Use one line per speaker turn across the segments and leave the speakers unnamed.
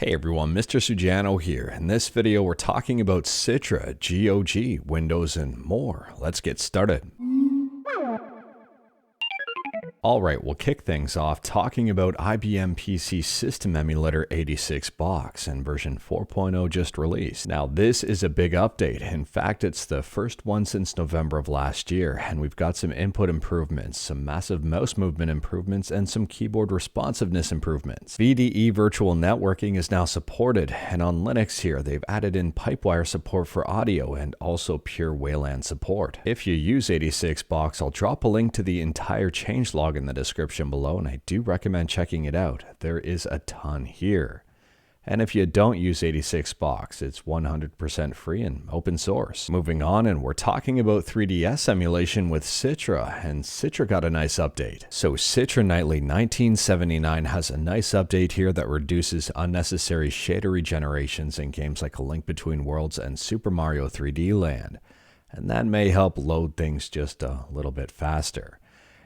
Hey everyone, Mr. Sujano here. In this video, we're talking about Citra, GOG, Windows, and more. Let's get started. Alright, we'll kick things off talking about IBM PC System Emulator 86 Box and version 4.0 just released. Now this is a big update. In fact, it's the first one since November of last year, and we've got some input improvements, some massive mouse movement improvements, and some keyboard responsiveness improvements. VDE virtual networking is now supported, and on Linux here, they've added in Pipewire support for audio and also pure WLAN support. If you use 86 Box, I'll drop a link to the entire changelog in the description below, and I do recommend checking it out. There is a ton here. And if you don't use 86 Box, it's 100% free and open source. Moving on, and we're talking about 3DS emulation with Citra, and Citra got a nice update. So Citra Nightly 1979 has a nice update here that reduces unnecessary shader regenerations in games like A Link Between Worlds and Super Mario 3D Land. And that may help load things just a little bit faster.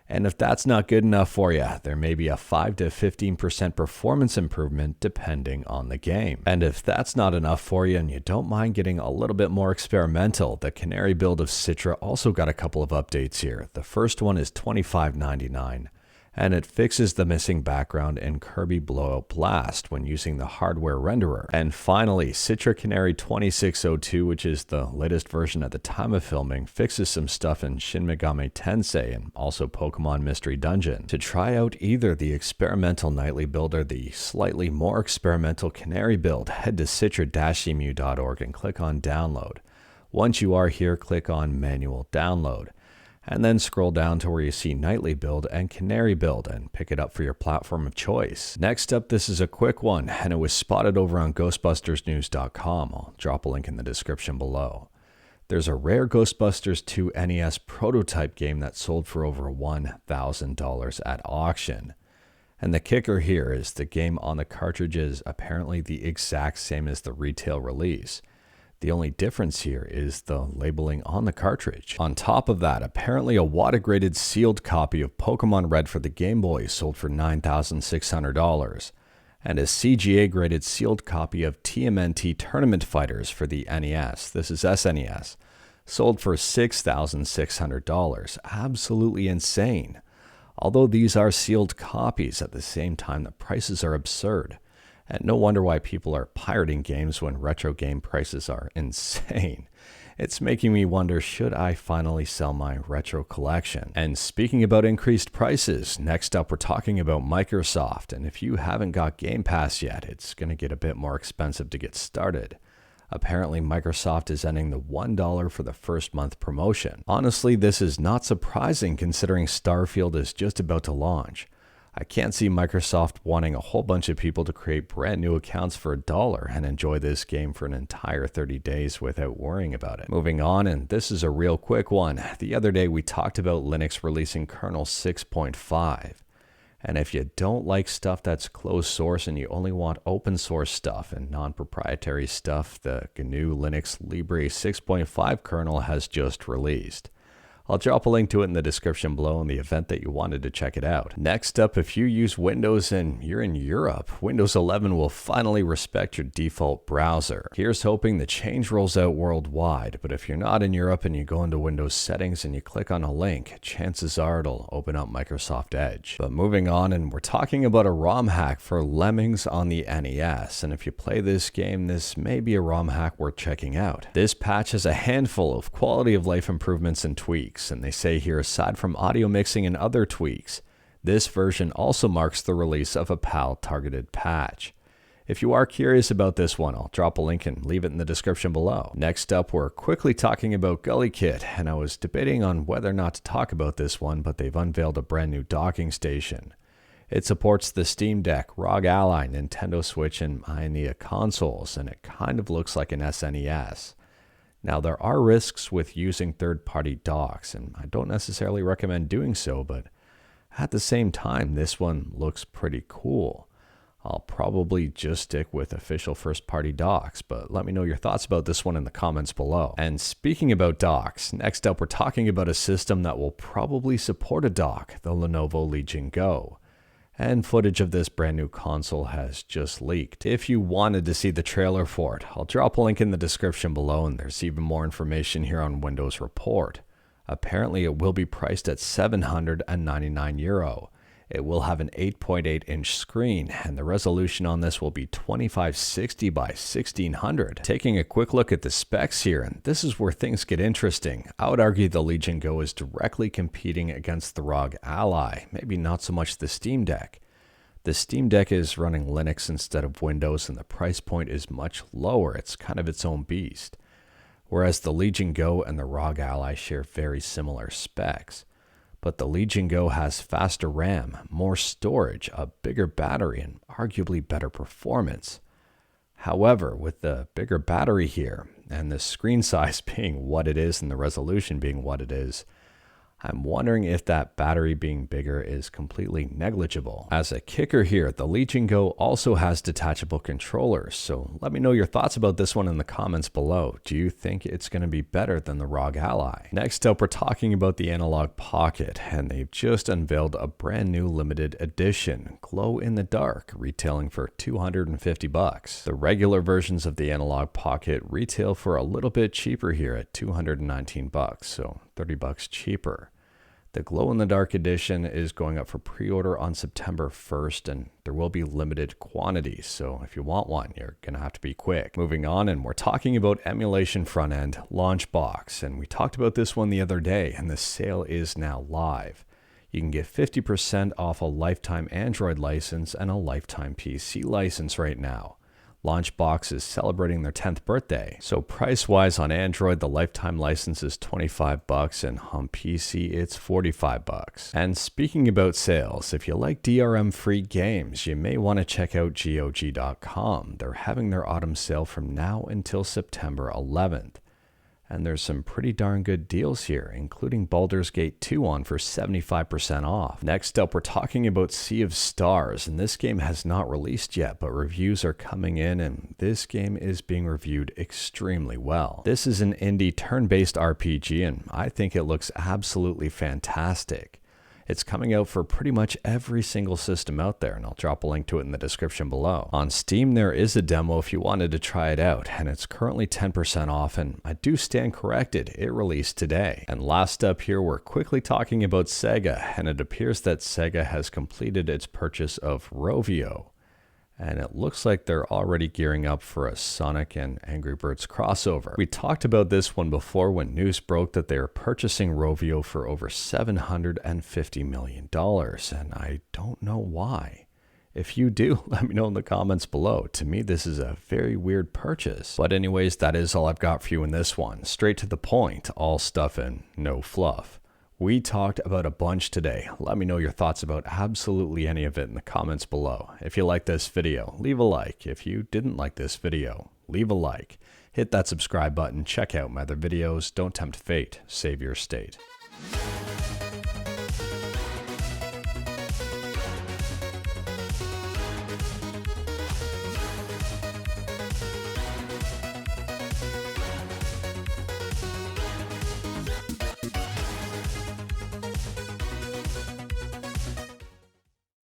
And if that's not good enough for you, there may be a 5 to 15% performance improvement depending on the game. And if that's not enough for you and you don't mind getting a little bit more experimental, the Canary build of Citra also got a couple of updates here. The first one is $25.99. And it fixes the missing background in Kirby Blowout Blast when using the hardware renderer. And finally, Citra Canary 2602, which is the latest version at the time of filming, fixes some stuff in Shin Megami Tensei and also Pokemon Mystery Dungeon. To try out either the experimental nightly build or the slightly more experimental Canary build, head to citra-emu.org and click on Download. Once you are here, click on Manual Download. And then scroll down to where you see Nightly Build and Canary Build and pick it up for your platform of choice. Next up, this is a quick one, and it was spotted over on GhostbustersNews.com. I'll drop a link in the description below. There's a rare Ghostbusters 2 NES prototype game that sold for over $1,000 at auction. And the kicker here is the game on the cartridge is apparently the exact same as the retail release. The only difference here is the labeling on the cartridge. On top of that, apparently a water-graded sealed copy of Pokemon Red for the Game Boy sold for $9,600, and a CGA-graded sealed copy of TMNT Tournament Fighters for the NES, this is SNES, sold for $6,600. Absolutely insane. Although these are sealed copies, at the same time the prices are absurd. And no wonder why people are pirating games when retro game prices are insane. It's making me wonder, should I finally sell my retro collection? And speaking about increased prices, next up we're talking about Microsoft. And if you haven't got Game Pass yet, it's going to get a bit more expensive to get started. Apparently Microsoft is ending the $1 for the first month promotion. Honestly, this is not surprising considering Starfield is just about to launch. I can't see Microsoft wanting a whole bunch of people to create brand new accounts for $1 and enjoy this game for an entire 30 days without worrying about it. Moving on, and this is a real quick one. The other day we talked about Linux releasing kernel 6.5. And if you don't like stuff that's closed source and you only want open source stuff and non-proprietary stuff, the GNU Linux Libre 6.5 kernel has just released. I'll drop a link to it in the description below in the event that you wanted to check it out. Next up, if you use Windows and you're in Europe, Windows 11 will finally respect your default browser. Here's hoping the change rolls out worldwide, but if you're not in Europe and you go into Windows settings and you click on a link, chances are it'll open up Microsoft Edge. But moving on, and we're talking about a ROM hack for Lemmings on the NES, and if you play this game, this may be a ROM hack worth checking out. This patch has a handful of quality of life improvements and tweaks. And they say here, aside from audio mixing and other tweaks, this version also marks the release of a PAL targeted patch. If you are curious about this one, I'll drop a link and leave it in the description below. Next up, we're quickly talking about GullyKit, and I was debating on whether or not to talk about this one, but they've unveiled a brand new docking station. It supports the Steam Deck, ROG Ally, Nintendo Switch, and Ionia consoles, and it kind of looks like an SNES. Now, there are risks with using third-party docks, and I don't necessarily recommend doing so, but at the same time, this one looks pretty cool. I'll probably just stick with official first-party docks, but let me know your thoughts about this one in the comments below. And speaking about docks, next up we're talking about a system that will probably support a dock, the Lenovo Legion Go. And footage of this brand new console has just leaked. If you wanted to see the trailer for it, I'll drop a link in the description below, and there's even more information here on Windows Report. Apparently it will be priced at €799. It will have an 8.8-inch screen, and the resolution on this will be 2560 by 1600. Taking a quick look at the specs here, and this is where things get interesting. I would argue the Legion Go is directly competing against the ROG Ally, maybe not so much the Steam Deck. The Steam Deck is running Linux instead of Windows, and the price point is much lower. It's kind of its own beast. Whereas the Legion Go and the ROG Ally share very similar specs. But the Legion Go has faster RAM, more storage, a bigger battery, and arguably better performance. However, with the bigger battery here, and the screen size being what it is and the resolution being what it is, I'm wondering if that battery being bigger is completely negligible. As a kicker here, the Legion Go also has detachable controllers, so let me know your thoughts about this one in the comments below. Do you think it's going to be better than the ROG Ally? Next up, we're talking about the Analogue Pocket, and they've just unveiled a brand new limited edition, glow in the dark, retailing for $250. The regular versions of the Analogue Pocket retail for a little bit cheaper here at $219, so $30 cheaper. The glow-in-the-dark edition is going up for pre-order on September 1st, and there will be limited quantities, so if you want one, you're going to have to be quick. Moving on, and we're talking about emulation front-end, Launchbox, and we talked about this one the other day, and the sale is now live. You can get 50% off a lifetime Android license and a lifetime PC license right now. Launchbox is celebrating their 10th birthday, so price-wise on Android, the lifetime license is $25, and on PC, it's $45. And speaking about sales, if you like DRM-free games, you may want to check out GOG.com. They're having their autumn sale from now until September 11th. And there's some pretty darn good deals here, including Baldur's Gate 2 on for 75% off. Next up, we're talking about Sea of Stars, and this game has not released yet, but reviews are coming in, and this game is being reviewed extremely well. This is an indie turn-based RPG, and I think it looks absolutely fantastic. It's coming out for pretty much every single system out there, and I'll drop a link to it in the description below. On Steam, there is a demo if you wanted to try it out, and it's currently 10% off, and I do stand corrected, it released today. And last up here, we're quickly talking about Sega, and it appears that Sega has completed its purchase of Rovio. And it looks like they're already gearing up for a Sonic and Angry Birds crossover. We talked about this one before when news broke that they are purchasing Rovio for over $750 million, and I don't know why. If you do, let me know in the comments below. To me, this is a very weird purchase. But anyways, that is all I've got for you in this one. Straight to the point, all stuff and no fluff. We talked about a bunch today. Let me know your thoughts about absolutely any of it in the comments below. If you like this video, leave a like. If you didn't like this video, leave a like. Hit that subscribe button, check out my other videos. Don't tempt fate, save your state.